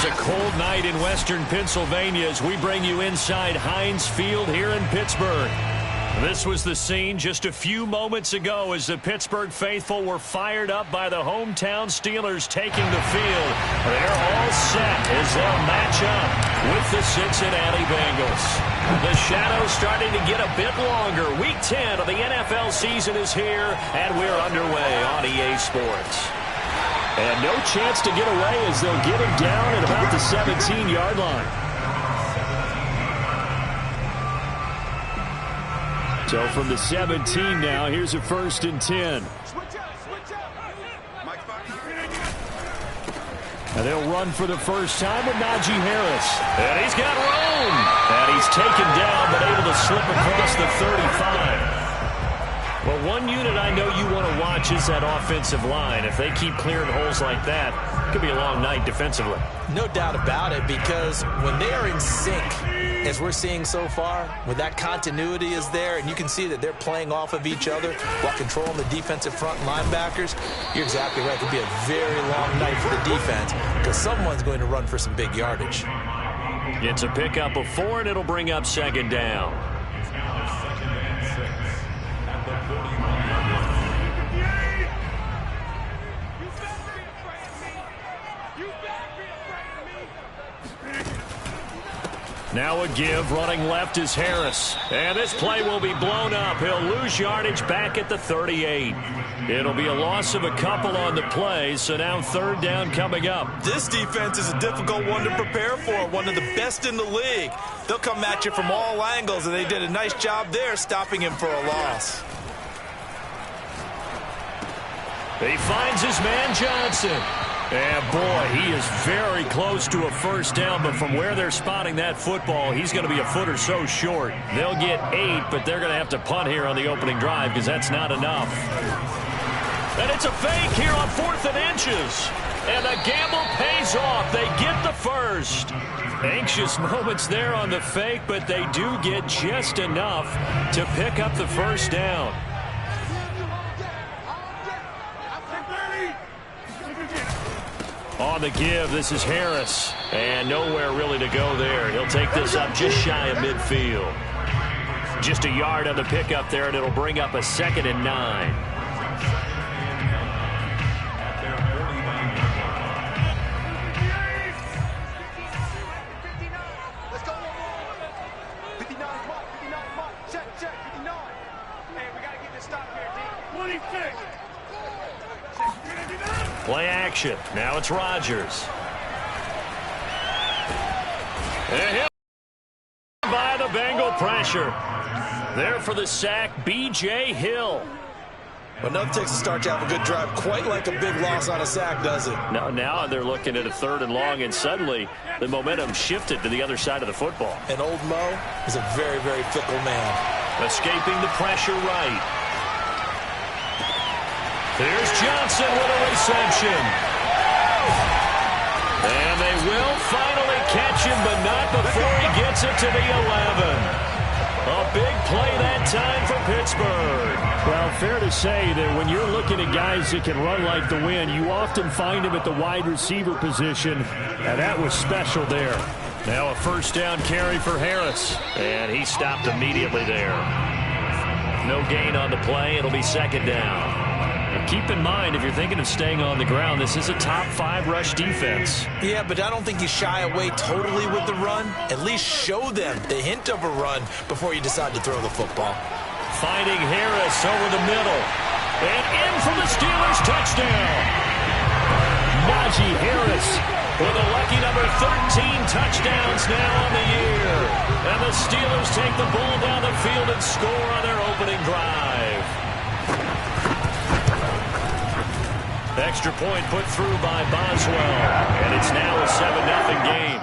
It's a cold night in western Pennsylvania as we bring you inside Heinz Field here in Pittsburgh. This was the scene just a few moments ago as the Pittsburgh faithful were fired up by the hometown Steelers taking the field. They're all set as they'll match up with the Cincinnati Bengals. The shadow's starting to get a bit longer. Week 10 of the NFL season is here, and we're underway on EA Sports. And no chance to get away as they'll get him down at about the 17-yard line. So from the 17 now, here's a 1st and 10. And they'll run for the first time with Najee Harris. And he's got room. And he's taken down, but able to slip across the 35. Well, one unit I know you want to watch is that offensive line. If they keep clearing holes like that, it could be a long night defensively. No doubt about it, because when they are in sync, as we're seeing so far, when that continuity is there, and you can see that they're playing off of each other while controlling the defensive front linebackers, you're exactly right. It could be a very long night for the defense because someone's going to run for some big yardage. It's a pickup of 4, and it'll bring up 2nd down. Now a give, running left is Harris. And this play will be blown up. He'll lose yardage back at the 38. It'll be a loss of a couple on the play, so now 3rd down coming up. This defense is a difficult one to prepare for, one of the best in the league. They'll come at you from all angles, and they did a nice job there stopping him for a loss. He finds his man Johnson. And, boy, he is very close to a 1st down, but from where they're spotting that football, he's going to be a foot or so short. They'll get 8, but they're going to have to punt here on the opening drive because that's not enough. And it's a fake here on 4th and inches. And the gamble pays off. They get the 1st. Anxious moments there on the fake, but they do get just enough to pick up the 1st down. On the give, this is Harris. And nowhere really to go there. He'll take this up just shy of midfield. Just a yard on the pickup there, and it'll bring up a 2nd and 9. Play action. Now it's Rodgers. And he'll by the Bengal pressure. There for the sack, B.J. Hill. Well, nothing takes a start to have a good drive quite like a big loss on a sack, does it? Now they're looking at a 3rd and long, and suddenly the momentum shifted to the other side of the football. And old Mo is a very, very fickle man. Escaping the pressure right. There's Johnson with a reception. And they will finally catch him, but not before he gets it to the 11. A big play that time for Pittsburgh. Well, fair to say that when you're looking at guys that can run like the wind, you often find them at the wide receiver position, and that was special there. Now a 1st down carry for Harris, and he stopped immediately there. No gain on the play. It'll be 2nd down. Keep in mind, if you're thinking of staying on the ground, this is a top 5 rush defense. Yeah, but I don't think you shy away totally with the run. At least show them the hint of a run before you decide to throw the football. Finding Harris over the middle. And in for the Steelers touchdown. Najee Harris with a lucky number 13 touchdowns now on the year. And the Steelers take the ball down the field and score on their opening drive. Extra point put through by Boswell. And it's now a 7-0 game.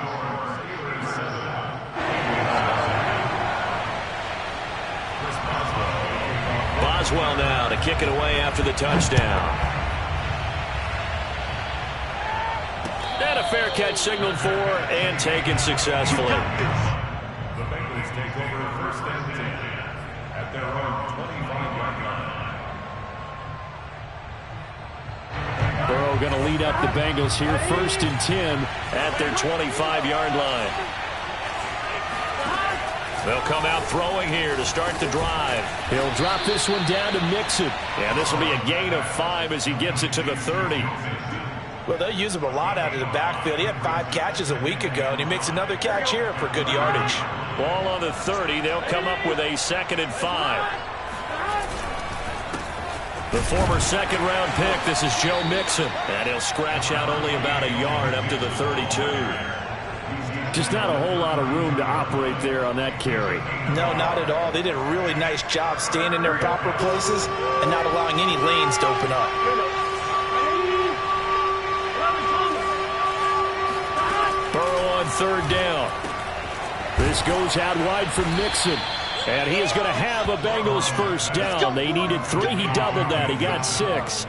Boswell now to kick it away after the touchdown. And a fair catch signaled for and taken successfully. The Bengals take over 1st and 10 at their own 25-yard line. Burrow going to lead up the Bengals here, 1st and 10 at their 25-yard line. They'll come out throwing here to start the drive. He'll drop this one down to Mixon. And this will be a gain of 5 as he gets it to the 30. Well, they'll use him a lot out of the backfield. He had 5 catches a week ago, and he makes another catch here for good yardage. Ball on the 30. They'll come up with a 2nd and 5. The former second-round pick, this is Joe Mixon. And he'll scratch out only about a yard up to the 32. Just not a whole lot of room to operate there on that carry. No, not at all. They did a really nice job staying in their proper places and not allowing any lanes to open up. Burrow on 3rd down. This goes out wide from Mixon. And he is going to have a Bengals 1st down. They needed 3. He doubled that. He got 6.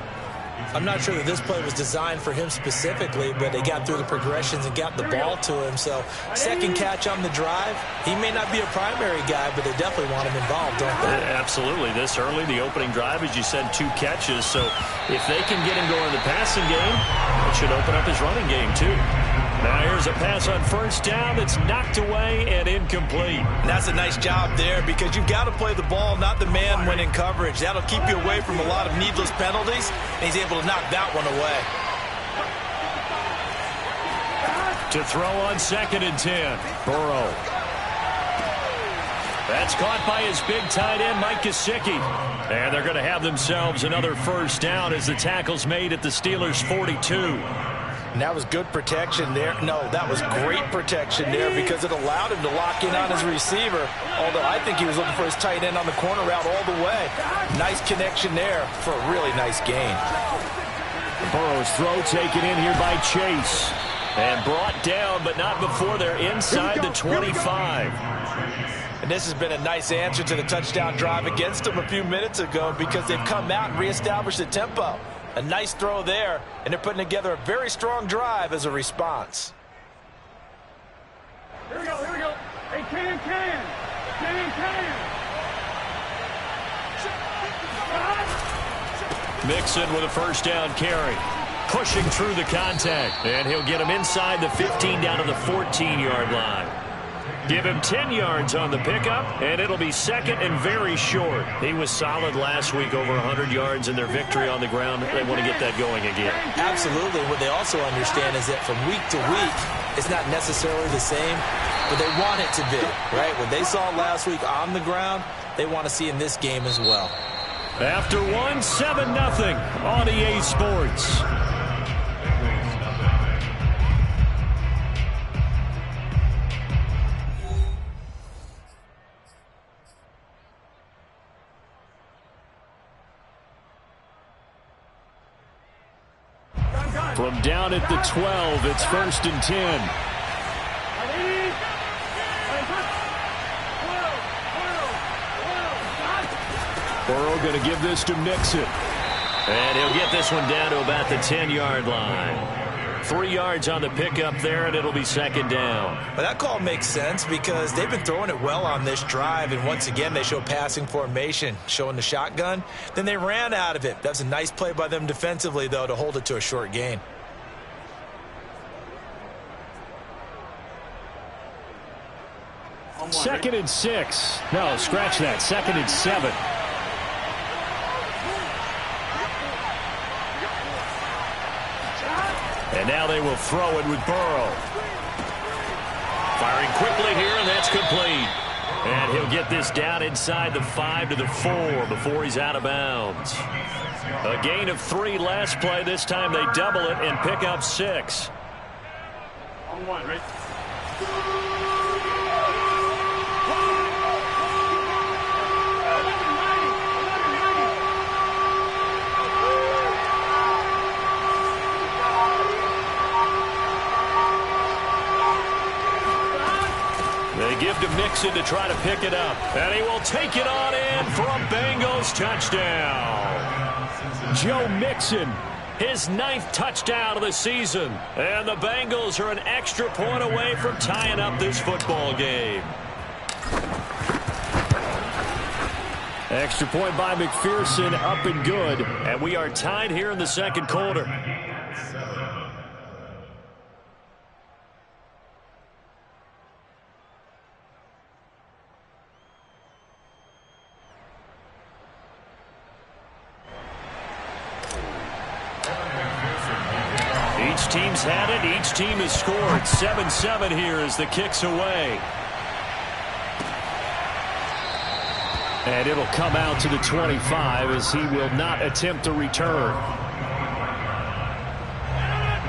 I'm not sure that this play was designed for him specifically, but they got through the progressions and got the ball to him. So, 2nd catch on the drive. He may not be a primary guy, but they definitely want him involved, don't they? Absolutely. This early, the opening drive, as you said, 2 catches. So, if they can get him going in the passing game, it should open up his running game, too. Now here's a pass on 1st down that's knocked away and incomplete. And that's a nice job there because you've got to play the ball, not the man when in coverage. That'll keep you away from a lot of needless penalties, and he's able to knock that one away. To throw on 2nd and 10. Burrow. That's caught by his big tight end, Mike Gesicki. And they're going to have themselves another 1st down as the tackle's made at the Steelers' 42. And that was good protection there. No, that was great protection there because it allowed him to lock in on his receiver. Although I think he was looking for his tight end on the corner route all the way. Nice connection there for a really nice gain. Burrow's throw taken in here by Chase. And brought down, but not before they're inside the 25. And this has been a nice answer to the touchdown drive against them a few minutes ago because they've come out and reestablished the tempo. A nice throw there, and they're putting together a very strong drive as a response. Here we go, here we go. Hey, can. Mixon with a 1st down carry. Pushing through the contact. And he'll get him inside the 15 down to the 14-yard line. Give him 10 yards on the pickup, and it'll be 2nd and very short. He was solid last week, over 100 yards in their victory on the ground. They want to get that going again. Absolutely. What they also understand is that from week to week, it's not necessarily the same, but they want it to be, right? What they saw last week on the ground, they want to see in this game as well. After 7-0 on EA Sports. From down at the 12, it's 1st and 10. Burrow going to give this to Mixon. And he'll get this one down to about the 10-yard line. 3 yards on the pickup there, and it'll be 2nd down. Well, that call makes sense because they've been throwing it well on this drive, and once again, they show passing formation, showing the shotgun. Then they ran out of it. That's a nice play by them defensively, though, to hold it to a short gain. Second and 6. No, scratch that. 2nd and 7. And now they will throw it with Burrow. Firing quickly here, and that's complete. And he'll get this down inside the 5 to the 4 before he's out of bounds. A gain of 3 last play. This time they double it and pick up 6. On 1, right? They give to Mixon to try to pick it up. And he will take it on in for a Bengals touchdown. Joe Mixon, his 9th touchdown of the season. And the Bengals are an extra point away from tying up this football game. Extra point by McPherson, up and good. And we are tied here in the 2nd quarter. teams had it. Each team has scored. 7-7 here as the kick's away. And it'll come out to the 25 as he will not attempt to return.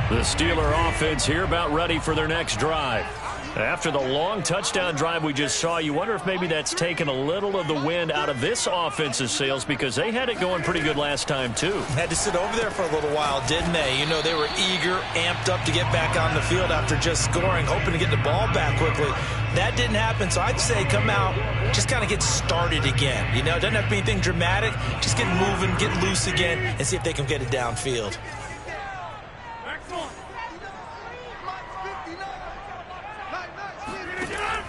The Steeler offense here about ready for their next drive. After the long touchdown drive we just saw, you wonder if maybe that's taken a little of the wind out of this offense's sails, because they had it going pretty good last time too. Had to sit over there for a little while, didn't they? You know, they were eager, amped up to get back on the field after just scoring, hoping to get the ball back quickly. That didn't happen, so I'd say come out, just kind of get started again. You know, it doesn't have to be anything dramatic. Just get moving, get loose again, and see if they can get it downfield.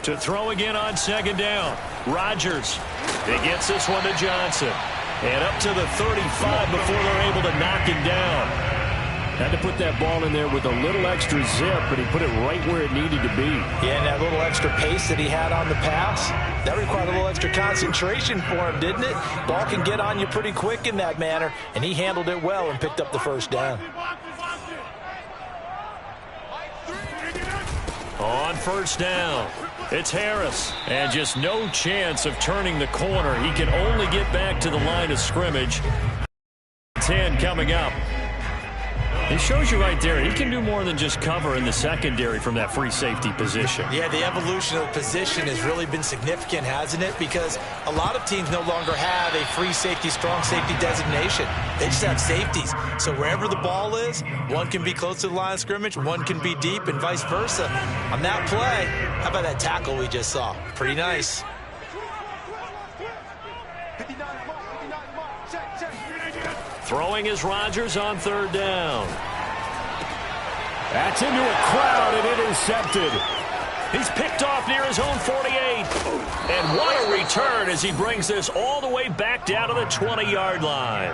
To throw again on second down. Rodgers. He gets this one to Johnson. And up to the 35 before they're able to knock him down. Had to put that ball in there with a little extra zip, but he put it right where it needed to be. Yeah, and that little extra pace that he had on the pass, that required a little extra concentration for him, didn't it? Ball can get on you pretty quick in that manner, and he handled it well and picked up the first down. On first down, it's Harris. And just no chance of turning the corner. He can only get back to the line of scrimmage. 10 coming up. It shows you right there, he can do more than just cover in the secondary from that free safety position. Yeah, the evolution of the position has really been significant, hasn't it? Because a lot of teams no longer have a free safety, strong safety designation. They just have safeties. So wherever the ball is, one can be close to the line of scrimmage, one can be deep, and vice versa. On that play, how about that tackle we just saw? Pretty nice. Throwing is Rodgers on third down. That's into a crowd and intercepted. He's picked off near his own 48. And what a return as he brings this all the way back down to the 20-yard line.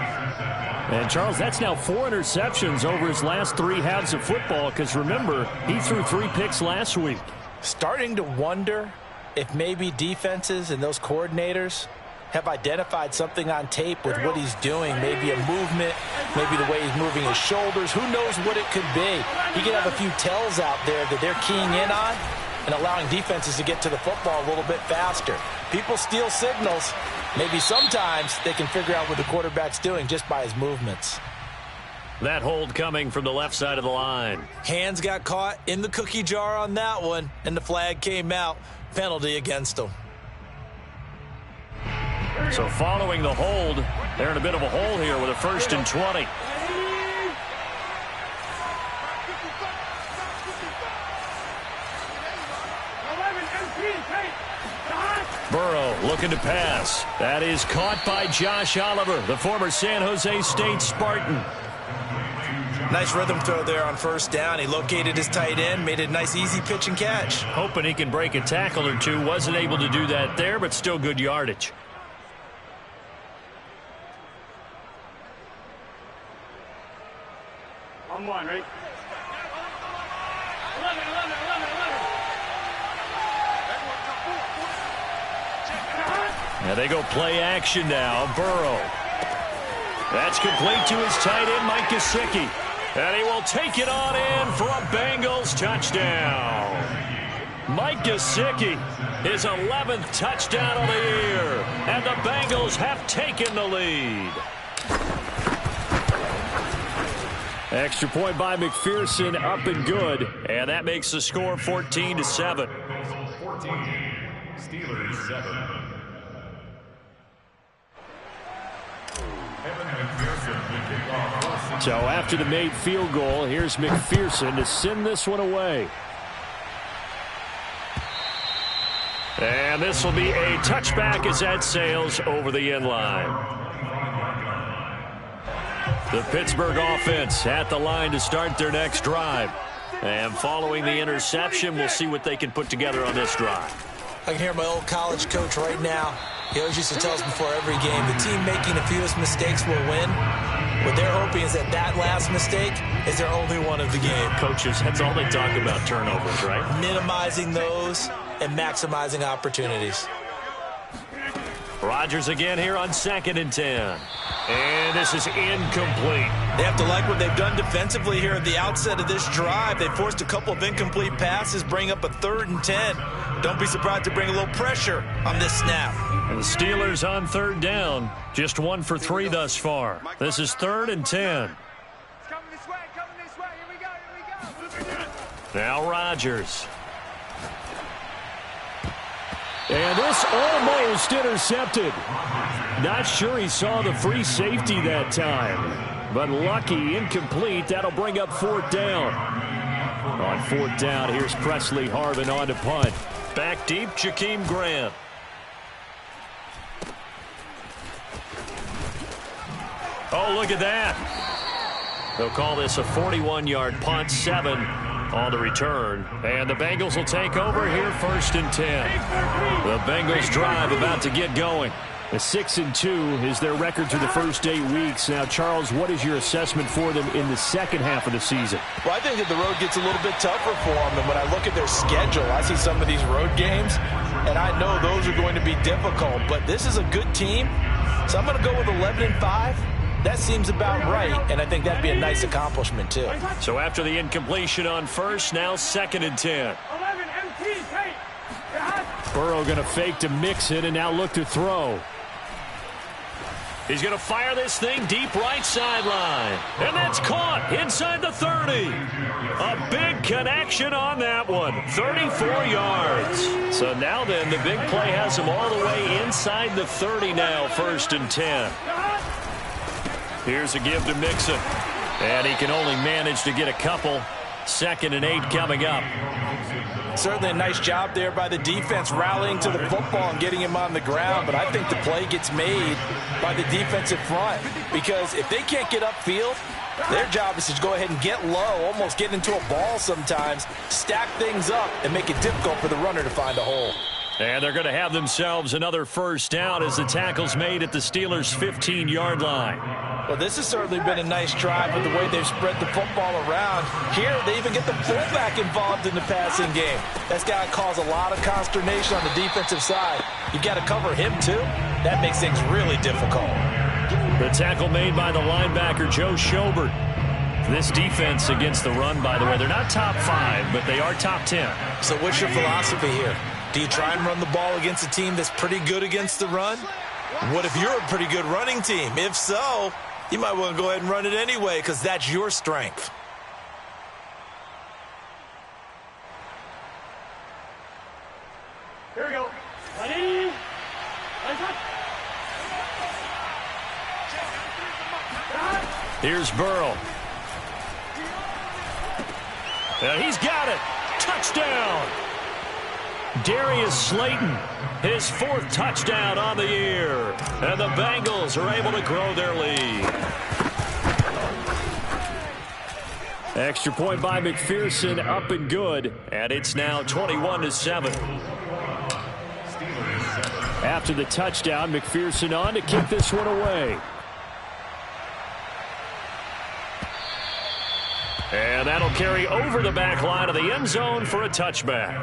And, Charles, that's now 4 interceptions over his last 3 halves of football, because, remember, he threw 3 picks last week. Starting to wonder if maybe defenses and those coordinators have identified something on tape with what he's doing. Maybe a movement, maybe the way he's moving his shoulders. Who knows what it could be? He could have a few tells out there that they're keying in on and allowing defenses to get to the football a little bit faster. People steal signals. Maybe sometimes they can figure out what the quarterback's doing just by his movements. That hold coming from the left side of the line. Hands got caught in the cookie jar on that one, and the flag came out. Penalty against him. So following the hold, they're in a bit of a hole here with a 1st and 20. Burrow looking to pass. That is caught by Josh Oliver, the former San Jose State Spartan. Nice rhythm throw there on first down. He located his tight end, made a nice easy pitch and catch. Hoping he can break a tackle or two. Wasn't able to do that there, but still good yardage. On one, right? 11. Now they go play action now. Burrow. That's complete to his tight end, Mike Gesicki. And he will take it on in for a Bengals touchdown. Mike Gesicki, his 11th touchdown of the year. And the Bengals have taken the lead. Extra point by McPherson, up and good. And that makes the score 14-7. 14, Steelers 7. So after the made field goal, here's McPherson to send this one away. And this will be a touchback as that sails over the end line. The Pittsburgh offense at the line to start their next drive. And following the interception, we'll see what they can put together on this drive. I can hear my old college coach right now. He always used to tell us before every game, the team making the fewest mistakes will win. What they're hoping is that that last mistake is their only one of the game. Coaches, that's all they talk about, turnovers, right? Minimizing those and maximizing opportunities. Rodgers again here on 2nd and 10. And this is incomplete. They have to like what they've done defensively here at the outset of this drive. They forced a couple of incomplete passes, bring up a 3rd and 10. Don't be surprised to bring a little pressure on this snap. And the Steelers on 3rd down. Just 1 for 3 thus far. This is 3rd and 10. Coming this way, here we go. Now Rodgers. And this almost intercepted. Not sure he saw the free safety that time. But lucky, incomplete. That'll bring up 4th down. On 4th down, here's Presley Harvin on to punt. Back deep, Jakeem Grant. Oh, look at that. They'll call this a 41-yard punt, 7 on the return. And the Bengals will take over here 1st and 10. The Bengals drive about to get going. A 6-2 is their record through the first 8 weeks. Now, Charles, what is your assessment for them in the second half of the season? Well, I think that the road gets a little bit tougher for them. And when I look at their schedule, I see some of these road games, and I know those are going to be difficult. But this is a good team, so I'm going to go with 11-5. That seems about right, and I think that'd be a nice accomplishment, too. So after the incompletion on 1st, now 2nd and 10. 11 MT, take. Burrow going to fake to mix it and now look to throw. He's going to fire this thing deep right sideline. And that's caught inside the 30. A big connection on that one. 34 yards. So now then, the big play has him all the way inside the 30 now, 1st and 10. Here's a give to Mixon. And he can only manage to get a couple. 2nd and 8 coming up. Certainly a nice job there by the defense rallying to the football and getting him on the ground. But I think the play gets made by the defensive front. Because if they can't get upfield, their job is to go ahead and get low, almost get into a ball sometimes, stack things up, and make it difficult for the runner to find a hole. And they're going to have themselves another 1st down as the tackle's made at the Steelers' 15-yard line. Well, this has certainly been a nice drive with the way they've spread the football around. Here, they even get the fullback involved in the passing game. That's got to cause a lot of consternation on the defensive side. You got to cover him, too. That makes things really difficult. The tackle made by the linebacker, Joe Schobert. This defense against the run, by the way, they're not top 5, but they are top 10. So what's your philosophy here? Do you try and run the ball against a team that's pretty good against the run? What if you're a pretty good running team? If so, you might want to go ahead and run it anyway because that's your strength. Here we go. Ready? Here's Burrow. And he's got it. Touchdown. Darius Slayton, his 4th touchdown on the year. And the Bengals are able to grow their lead. Extra point by McPherson, up and good. And it's now 21-7. After the touchdown, McPherson on to kick this one away. And that'll carry over the back line of the end zone for a touchback.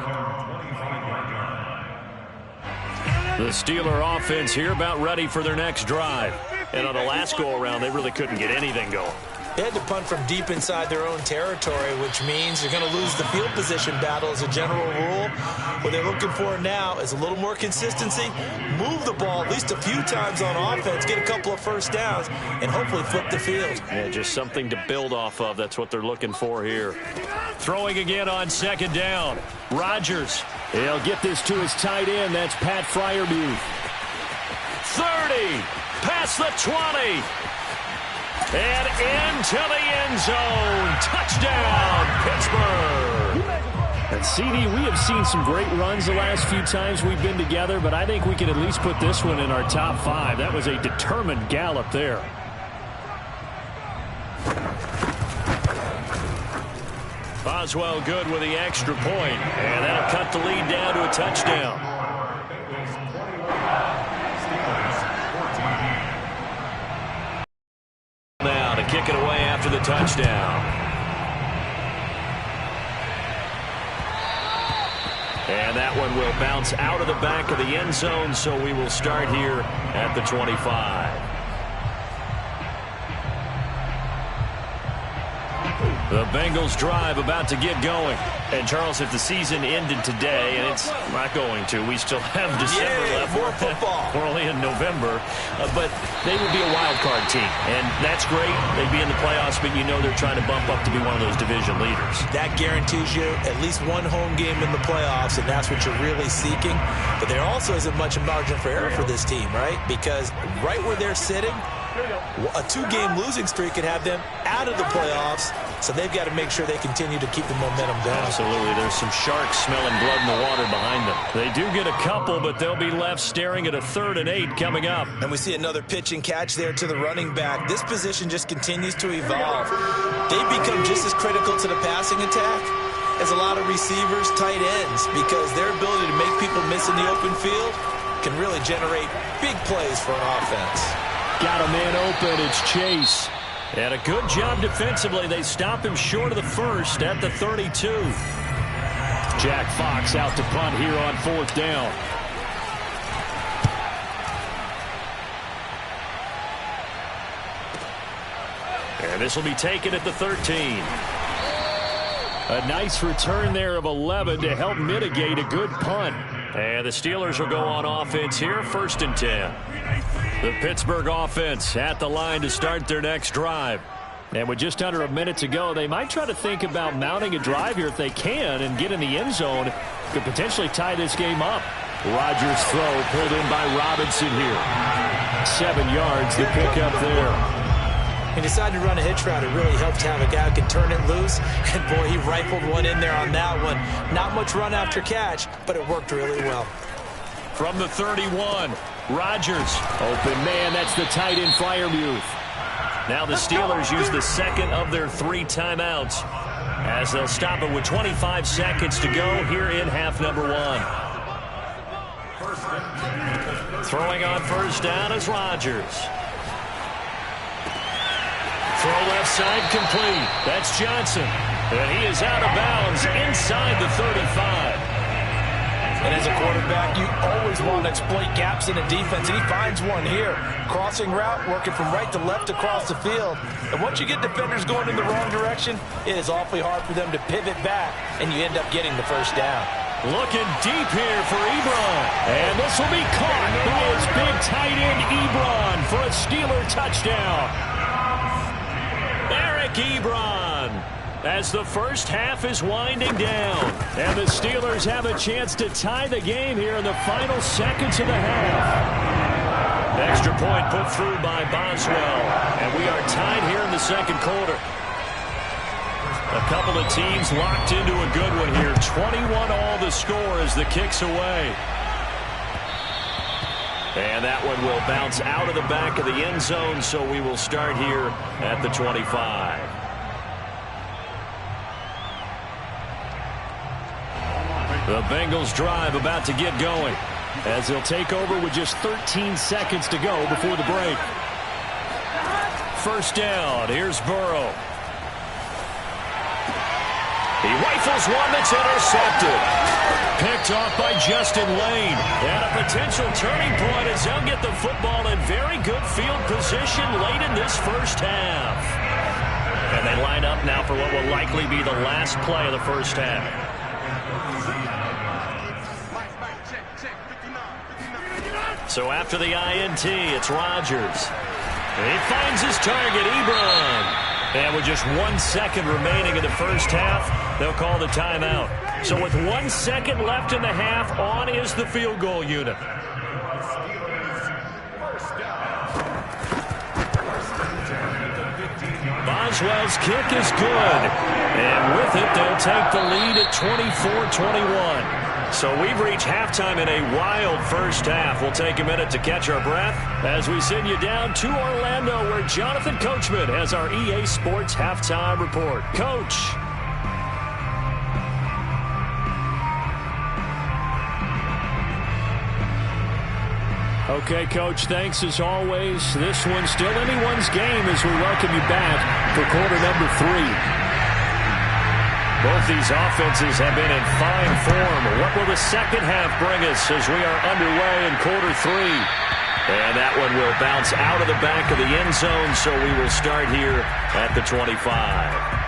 The Steeler offense here about ready for their next drive. And on the last go-around, they really couldn't get anything going. They had to punt from deep inside their own territory, which means they're going to lose the field position battle as a general rule. What they're looking for now is a little more consistency, move the ball at least a few times on offense, get a couple of 1st downs, and hopefully flip the field. Yeah, just something to build off of. That's what they're looking for here. Throwing again on 2nd down. Rodgers. He'll get this to his tight end. That's Pat Freiermuth. 30. Past the 20. And into the end zone. Touchdown, Pittsburgh. And CD, we have seen some great runs the last few times we've been together, but I think we can at least put this one in our top 5. That was a determined gallop there. Boswell good with the extra point, and that'll cut the lead down to a touchdown. Now to kick it away after the touchdown. And that one will bounce out of the back of the end zone, so we will start here at the 25. The Bengals drive about to get going. And, Charles, if the season ended today, and it's not going to, we still have December left. More football. We're only in November. But they would be a wild card team. And that's great. They'd be in the playoffs, but you know they're trying to bump up to be one of those division leaders. That guarantees you at least one home game in the playoffs, and that's what you're really seeking. But there also isn't much margin for error for this team, right? Because right where they're sitting, a 2-game losing streak could have them out of the playoffs, so they've got to make sure they continue to keep the momentum going. Absolutely. There's some sharks smelling blood in the water behind them. They do get a couple, but they'll be left staring at a 3rd and 8 coming up. And we see another pitch and catch there to the running back. This position just continues to evolve. They've become just as critical to the passing attack as a lot of receivers, tight ends, because their ability to make people miss in the open field can really generate big plays for an offense. Got a man open. It's Chase. And a good job defensively. They stop him short of the first at the 32. Jack Fox out to punt here on 4th down. And this will be taken at the 13. A nice return there of 11 to help mitigate a good punt. And the Steelers will go on offense here, 1st and 10. The Pittsburgh offense at the line to start their next drive. And with just under a minute to go, they might try to think about mounting a drive here if they can and get in the end zone. Could potentially tie this game up. Rodgers' throw pulled in by Robinson here. 7 yards, the pickup there. He decided to run a hitch route. It really helped to have a guy who can turn it loose. And, boy, he rifled one in there on that one. Not much run after catch, but it worked really well. From the 31, Rodgers. Open man, that's the tight end Freiermuth. Now the Steelers use the 2nd of their 3 timeouts as they'll stop it with 25 seconds to go here in half number 1. Throwing on 1st down is Rodgers. Throw left side complete. That's Johnson. And he is out of bounds inside the 35. And as a quarterback, you always want to exploit gaps in a defense, and he finds one here. Crossing route, working from right to left across the field. And once you get defenders going in the wrong direction, it is awfully hard for them to pivot back, and you end up getting the 1st down. Looking deep here for Ebron. And this will be caught by his big tight end, Ebron, for a Steeler touchdown. Eric Ebron. As the first half is winding down. And the Steelers have a chance to tie the game here in the final seconds of the half. Extra point put through by Boswell. And we are tied here in the 2nd quarter. A couple of teams locked into a good one here. 21-all the score as the kick's away. And that one will bounce out of the back of the end zone, so we will start here at the 25. The Bengals drive about to get going as they'll take over with just 13 seconds to go before the break. 1st down. Here's Burrow. He rifles one that's intercepted. Picked off by Justin Lane. And a potential turning point as they'll get the football in very good field position late in this 1st half. And they line up now for what will likely be the last play of the 1st half. So after the INT, it's Rodgers. And he finds his target, Ebron. And with just 1 second remaining in the 1st half, they'll call the timeout. So with 1 second left in the half, on is the field goal unit. Boswell's kick is good. And with it, they'll take the lead at 24-21. So we've reached halftime in a wild 1st half. We'll take a minute to catch our breath as we send you down to Orlando, where Jonathan Coachman has our EA Sports Halftime Report. Coach. Okay, Coach, thanks as always. This one's still anyone's game as we welcome you back for quarter number 3. Both these offenses have been in fine form. What will the second half bring us as we are underway in quarter 3? And that one will bounce out of the back of the end zone, so we will start here at the 25.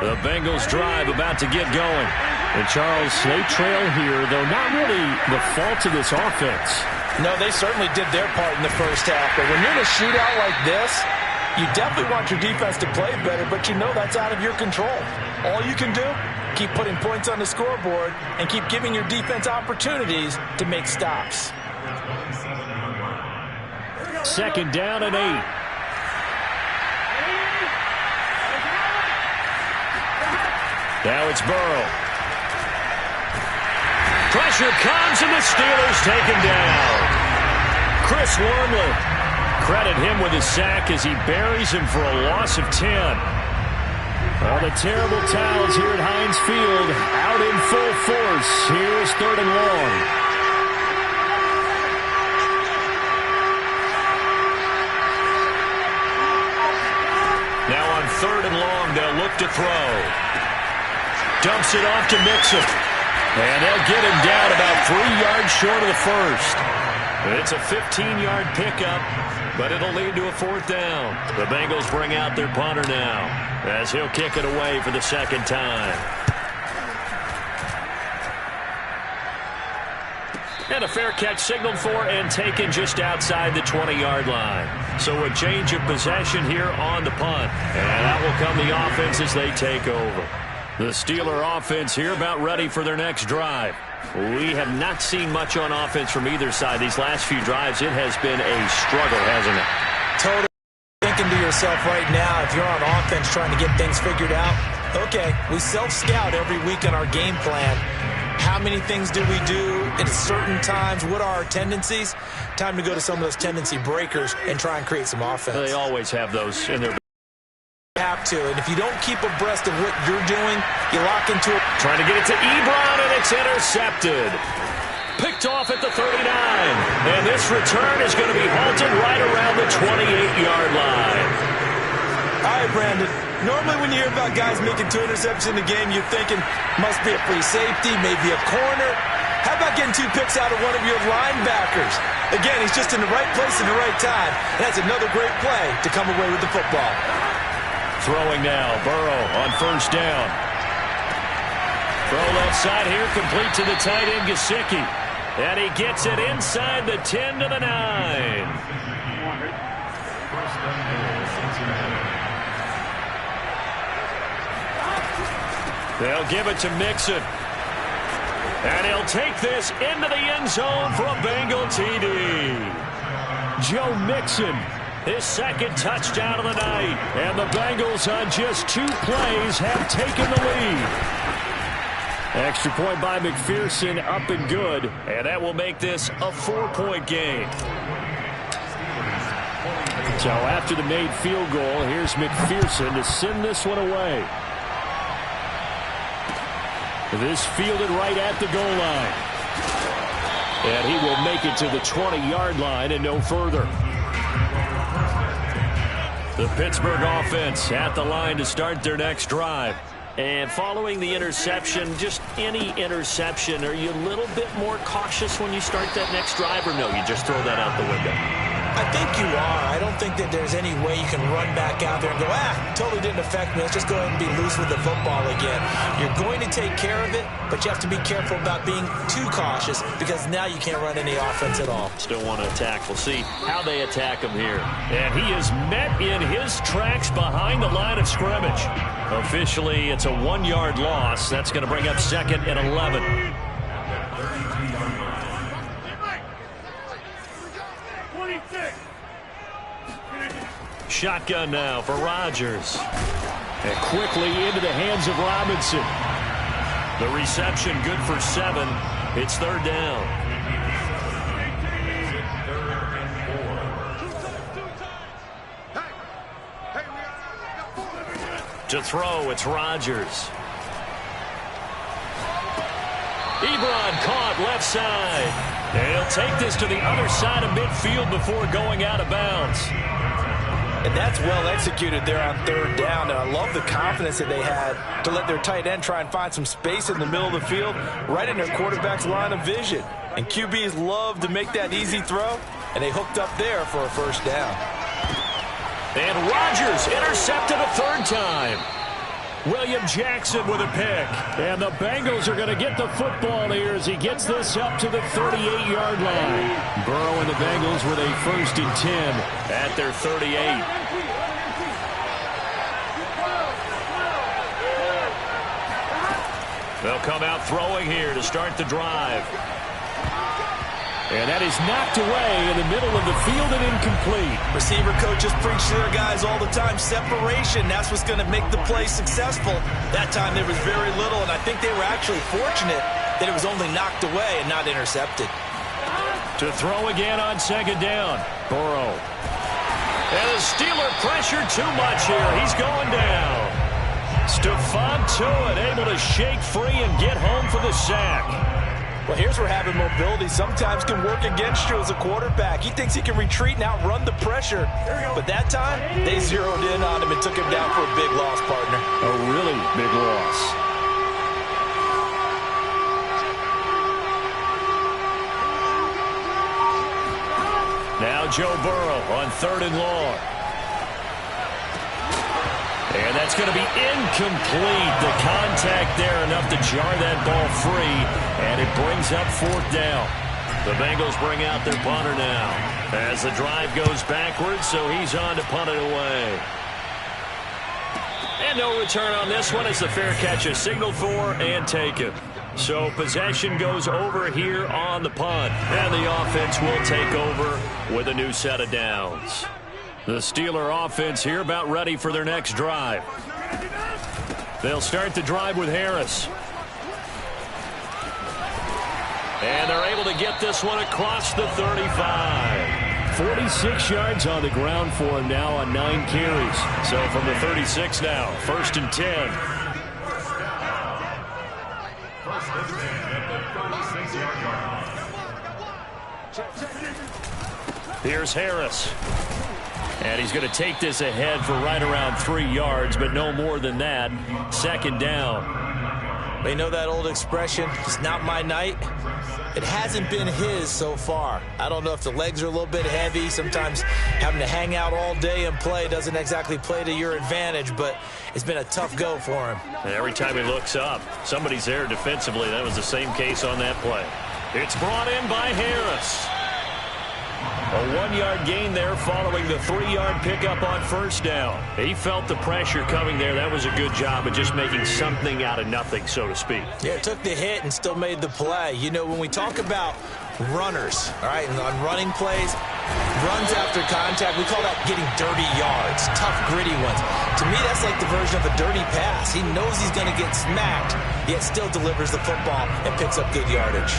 The Bengals drive about to get going. And Charles, they trail here, though not really the fault of this offense. No, they certainly did their part in the first half. But when you're in a shootout like this, you definitely want your defense to play better, but you know that's out of your control. All you can do, keep putting points on the scoreboard and keep giving your defense opportunities to make stops. Second down and 8. Now it's Burrow. Pressure comes, and the Steelers take him down. Chris Wormley. Credit him with his sack as he buries him for a loss of 10. Well, the terrible towels here at Heinz Field out in full force. Here's 3rd and long. Now on 3rd and long, they'll look to throw. Dumps it off to Mixon. And they'll get him down about 3 yards short of the first. It's a 15-yard pickup, but it'll lead to a 4th down. The Bengals bring out their punter now as he'll kick it away for the second time. And a fair catch signaled for and taken just outside the 20-yard line. So a change of possession here on the punt. And that will come the offense as they take over. The Steeler offense here about ready for their next drive. We have not seen much on offense from either side. These last few drives, it has been a struggle, hasn't it? Totally thinking to yourself right now, if you're on offense trying to get things figured out, okay, we self-scout every week on our game plan. How many things do we do at certain times? What are our tendencies? Time to go to some of those tendency breakers and try and create some offense. They always have those in their... Have to, and if you don't keep abreast of what you're doing, you lock into it. Trying to get it to Ebron, and it's intercepted. Picked off at the 39. And this return is going to be halted right around the 28-yard line. All right, Brandon. Normally when you hear about guys making 2 interceptions in the game, you're thinking must be a free safety, maybe a corner. How about getting 2 picks out of one of your linebackers? Again, he's just in the right place at the right time. That's another great play to come away with the football. Throwing now, Burrow on 1st down. Throw left side here, complete to the tight end, Gesicki. And he gets it inside the 10 to the 9. They'll give it to Mixon. And he'll take this into the end zone for a Bengal TD. Joe Mixon. His second touchdown of the night. And the Bengals on just 2 plays have taken the lead. Extra point by McPherson, up and good. And that will make this a 4-point game. So after the made field goal, here's McPherson to send this one away. This fielded right at the goal line. And he will make it to the 20-yard line and no further. The Pittsburgh offense at the line to start their next drive. And following the interception, just any interception, are you a little bit more cautious when you start that next drive, or no, you just throw that out the window? I think you are. I don't think that there's any way you can run back out there and go, totally didn't affect me. Let's just go ahead and be loose with the football again. You're going to take care of it, but you have to be careful about being too cautious because now you can't run any offense at all. Still want to attack. We'll see how they attack him here. And he is met in his tracks behind the line of scrimmage. Officially, it's a 1-yard loss. That's going to bring up 2nd and 11. Shotgun now for Rodgers. And quickly into the hands of Robinson. The reception good for 7. It's 3rd down. To throw, it's Rodgers. Ebron caught left side. And he'll take this to the other side of midfield before going out of bounds. And that's well executed there on third down. And I love the confidence that they had to let their tight end try and find some space in the middle of the field, right in their quarterback's line of vision. And QBs love to make that easy throw, and they hooked up there for a first down. And Rodgers intercepted a third time. William Jackson with a pick. And the Bengals are going to get the football here as he gets this up to the 38-yard line. Burrow and the Bengals with a 1st and 10 at their 38. They'll come out throwing here to start the drive. And that is knocked away in the middle of the field and incomplete. Receiver coaches preach to their guys all the time. Separation, that's what's going to make the play successful. That time there was very little, and I think they were actually fortunate that it was only knocked away and not intercepted. To throw again on 2nd down. Burrow. And the Steeler pressure too much here. He's going down. Stephon Tuitt able to shake free and get home for the sack. Well, here's where having mobility sometimes can work against you as a quarterback. He thinks he can retreat and outrun the pressure. But that time, they zeroed in on him and took him down for a big loss, partner. A really big loss. Now Joe Burrow on 3rd and long. And that's going to be incomplete. The contact there enough to jar that ball free. And it brings up 4th down. The Bengals bring out their punter now as the drive goes backwards, so he's on to punt it away. And no return on this one as the fair catch is signaled for and taken. So possession goes over here on the punt. And the offense will take over with a new set of downs. The Steeler offense here about ready for their next drive. They'll start the drive with Harris. And they're able to get this one across the 35. 46 yards on the ground for him now on 9 carries. So from the 36 now, 1st and 10. Here's Harris. And he's going to take this ahead for right around 3 yards, but no more than that. 2nd down. They know that old expression, it's not my night. It hasn't been his so far. I don't know if the legs are a little bit heavy. Sometimes having to hang out all day and play doesn't exactly play to your advantage, but it's been a tough go for him. And every time he looks up, somebody's there defensively. That was the same case on that play. It's brought in by Harris. A 1-yard gain there following the 3-yard pickup on 1st down. He felt the pressure coming there. That was a good job of just making something out of nothing, so to speak. Yeah, took the hit and still made the play. You know, when we talk about runners, all right, and on running plays, runs after contact, we call that getting dirty yards, tough, gritty ones. To me, that's like the version of a dirty pass. He knows he's going to get smacked, yet still delivers the football and picks up good yardage.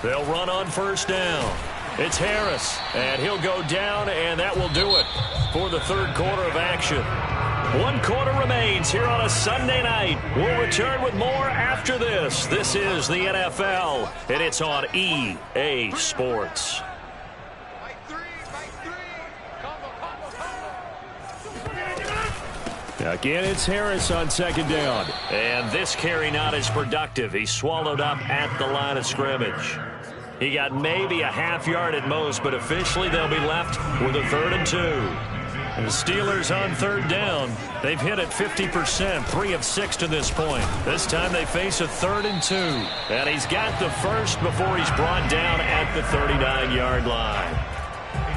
They'll run on 1st down. It's Harris, and he'll go down, and that will do it for the 3rd quarter of action. 1 quarter remains here on a Sunday night. We'll return with more after this. This is the NFL, and it's on EA Sports. Again, it's Harris on 2nd down. And this carry not as productive. He swallowed up at the line of scrimmage. He got maybe a half yard at most, but officially they'll be left with a 3rd and 2. And the Steelers on 3rd down. They've hit it 50%, 3 of 6 to this point. This time they face a 3rd and 2. And he's got the first before he's brought down at the 39-yard line.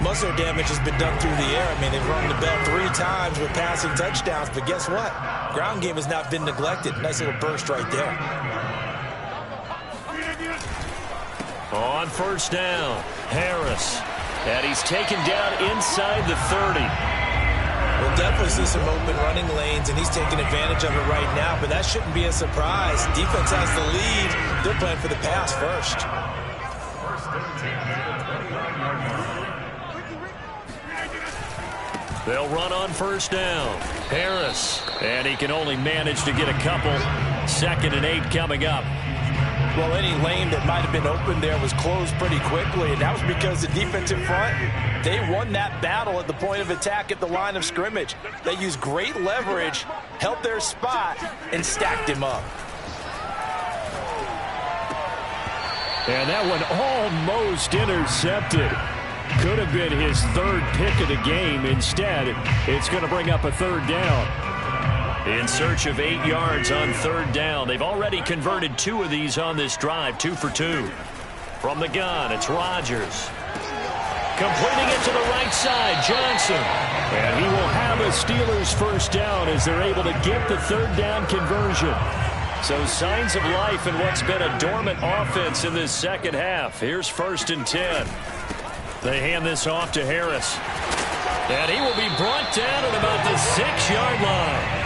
Muscle damage has been done through the air. I mean, they've rung the bell 3 times with passing touchdowns, but guess what? Ground game has not been neglected. Nice little burst right there. On 1st down, Harris. And he's taken down inside the 30. We'll definitely see some open running lanes, and he's taking advantage of it right now, but that shouldn't be a surprise. Defense has the lead. They're playing for the pass first. They'll run on first down. Harris. And he can only manage to get a couple. 2nd and 8 coming up. Well, any lane that might have been open there was closed pretty quickly, and that was because the defensive front, they won that battle at the point of attack at the line of scrimmage. They used great leverage, held their spot, and stacked him up. And that one almost intercepted. Could have been his 3rd pick of the game. Instead, it's going to bring up a 3rd down. In search of 8 yards on 3rd down. They've already converted 2 of these on this drive, 2 for 2. From the gun, it's Rodgers. Completing it to the right side, Johnson. And he will have a Steelers first down as they're able to get the 3rd down conversion. So signs of life in what's been a dormant offense in this second half. Here's 1st and 10. They hand this off to Harris. And he will be brought down at about the 6-yard line.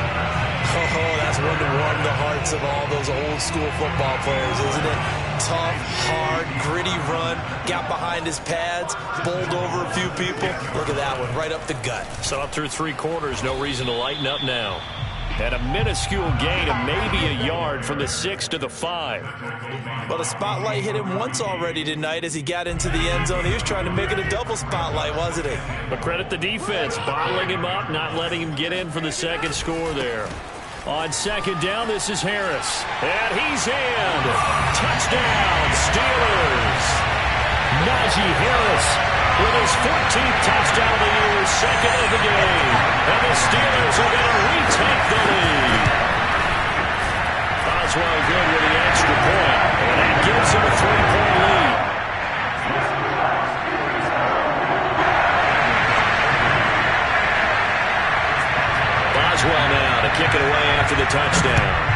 Oh, that's one to warm the hearts of all those old school football players, isn't it? Tough, hard, gritty run, got behind his pads, bowled over a few people. Look at that one, right up the gut. So up through 3 quarters, no reason to lighten up now. And a minuscule gain of maybe a yard from the 6 to the 5. But a spotlight hit him once already tonight as he got into the end zone. He was trying to make it a double spotlight, wasn't he? But credit the defense, bottling him up, not letting him get in for the 2nd score there. On 2nd down, this is Harris. And he's in. Touchdown, Steelers. Najee Harris with his 14th touchdown of the year, 2nd of the game. And the Steelers are going to retake the lead. Boswell good with the extra point. And that gives him a 3-point lead. Boswell now to kick it away after the touchdown.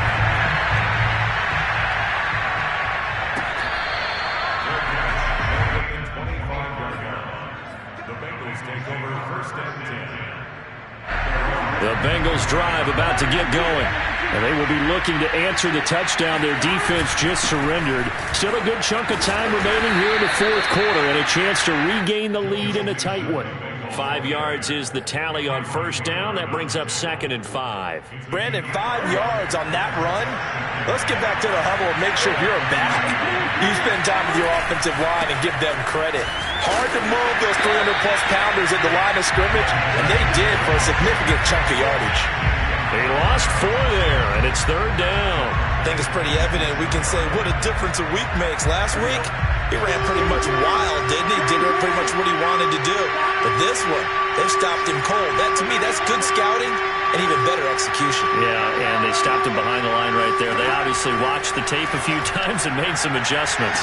The Bengals drive about to get going. And they will be looking to answer the touchdown their defense just surrendered. Still a good chunk of time remaining here in the 4th quarter and a chance to regain the lead in a tight one. 5 yards is the tally on first down. That brings up 2nd and 5. Brandon, 5 yards on that run. Let's get back to the huddle and make sure you're back. You spend time with your offensive line and give them credit. Hard to move those 300-plus pounders at the line of scrimmage, and they did for a significant chunk of yardage. He lost 4 there, and it's 3rd down. I think it's pretty evident. We can say what a difference a week makes. Last week, he ran pretty much wild, didn't he? Did pretty much what he wanted to do. But this one, they stopped him cold. That, to me, that's good scouting and even better execution. Yeah, and they stopped him behind the line right there. They obviously watched the tape a few times and made some adjustments.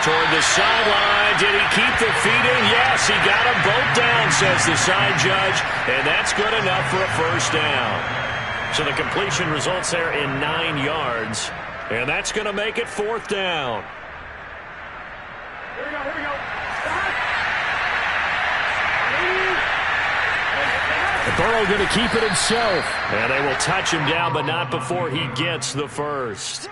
Toward the sideline. Did he keep the feet in? Yes, he got them both down, says the side judge. And that's good enough for a first down. So the completion results there in 9 yards. And that's going to make it 4th down. Here we go. Burrow going to keep it himself. And they will touch him down, but not before he gets the first.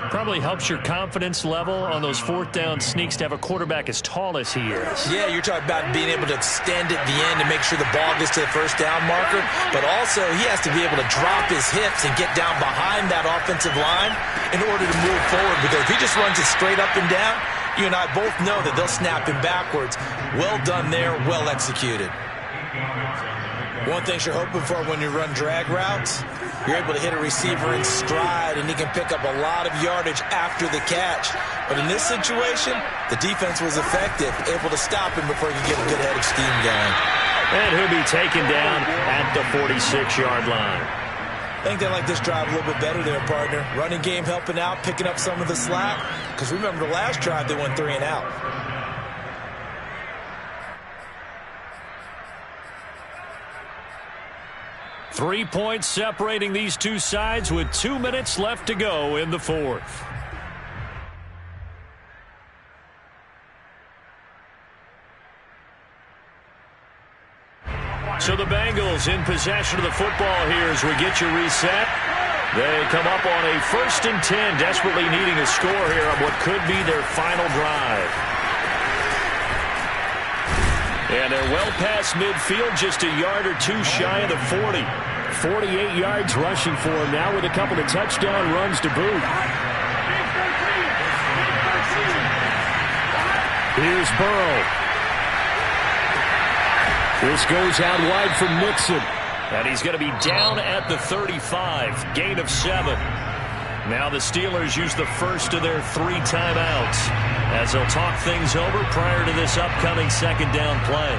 Probably helps your confidence level on those 4th down sneaks to have a quarterback as tall as he is. Yeah, you're talking about being able to extend at the end to make sure the ball gets to the first down marker. But also, he has to be able to drop his hips and get down behind that offensive line in order to move forward. Because if he just runs it straight up and down, you and I both know that they'll snap him backwards. Well done there, well executed. One thing you're hoping for when you run drag routes, you're able to hit a receiver in stride, and he can pick up a lot of yardage after the catch. But in this situation, the defense was effective, able to stop him before he could get a good head of steam going. And he'll be taken down at the 46-yard line. I think they like this drive a little bit better there, partner. Running game helping out, picking up some of the slack. Because remember the last drive, they went 3 and out. Three points separating these two sides with 2 minutes left to go in the 4th. So the Bengals in possession of the football here as we get you reset. They come up on a 1st and 10, desperately needing a score here on what could be their final drive. And they're well past midfield, just a yard or two shy of the 40. 48 yards rushing for him now with a couple of touchdown runs to boot. Here's Burrow. This goes out wide from Nixon. And he's going to be down at the 35. Gain of 7. Now the Steelers use the first of their 3 timeouts as they'll talk things over prior to this upcoming second down play.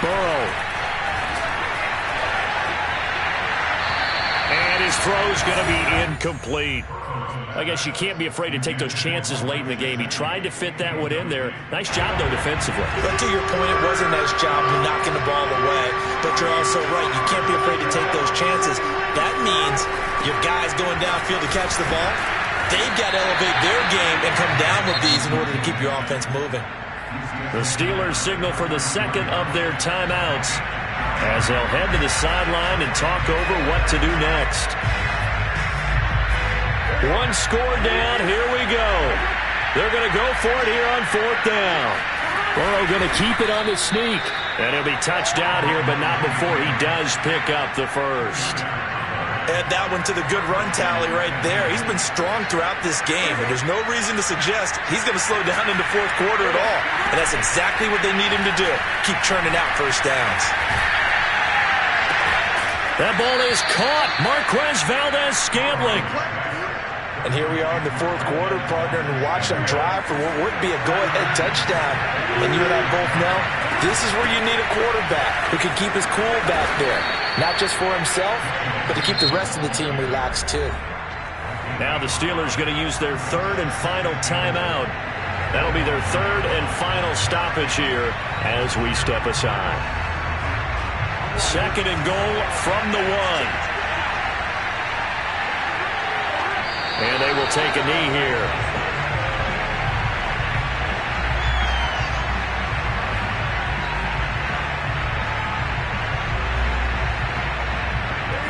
Burrow. And his throw's going to be incomplete. I guess you can't be afraid to take those chances late in the game. He tried to fit that one in there. Nice job, though, defensively. But to your point, it was a nice job of knocking the ball away. But you're also right. You can't be afraid to take those chances. That means your guys going downfield to catch the ball, they've got to elevate their game and come down with these in order to keep your offense moving. The Steelers signal for the second of their timeouts as they'll head to the sideline and talk over what to do next. One score down. Here we go. They're going to go for it here on 4th down. Burrow going to keep it on the sneak. And he'll be touched out here, but not before he does pick up the first. Add that one to the good run tally right there. He's been strong throughout this game, and there's no reason to suggest he's going to slow down in the 4th quarter at all. And that's exactly what they need him to do. Keep churning out first downs. That ball is caught. Marquez Valdez-Scantling. And here we are in the 4th quarter, partner, and watch them drive for what would be a go-ahead touchdown. And you and I both know this is where you need a quarterback who can keep his cool back there. Not just for himself, but to keep the rest of the team relaxed too. Now the Steelers going to use their 3rd and final timeout. That'll be their 3rd and final stoppage here as we step aside. 2nd and goal from the 1. And they will take a knee here.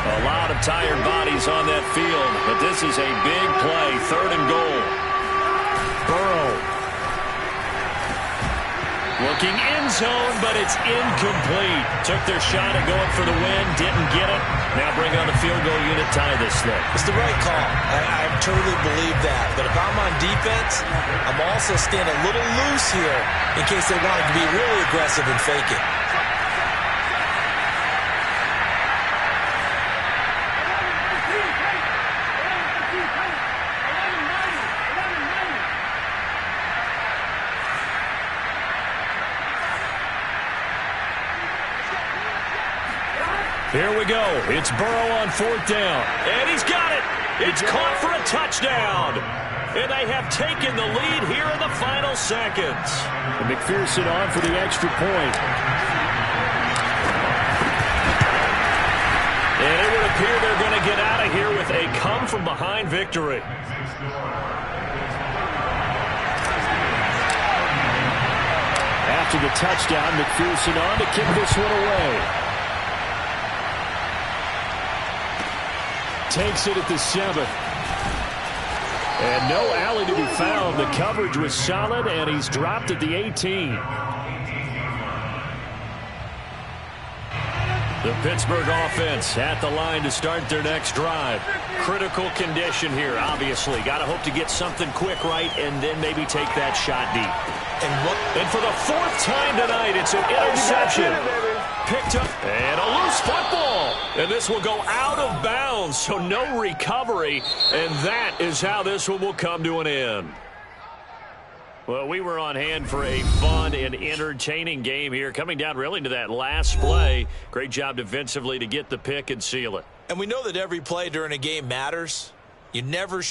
A lot of tired bodies on that field, but this is a big play. 3rd and goal. Burrow. Looking end zone, but it's incomplete. Took their shot at going for the win, didn't get it. Now bring on the field goal unit, tie this thing. It's the right call. I truly believe that. But if I'm on defense, I'm also staying a little loose here in case they wanted to be really aggressive and fake it. Here we go. It's Burrow on 4th down. And he's got it. It's caught for a touchdown. And they have taken the lead here in the final seconds. And McPherson on for the extra point. And it would appear they're going to get out of here with a come-from-behind victory. After the touchdown, McPherson on to kick this one away. Takes it at the 7. And no alley to be found. The coverage was solid, and he's dropped at the 18. The Pittsburgh offense at the line to start their next drive. Critical condition here, obviously. Got to hope to get something quick right and then maybe take that shot deep. And for the 4th time tonight, it's an interception. Picked up, and a loose football. And this will go out of bounds, so no recovery. And that is how this one will come to an end. Well, we were on hand for a fun and entertaining game here, coming down really to that last play. Great job defensively to get the pick and seal it. And we know that every play during a game matters. You never sure.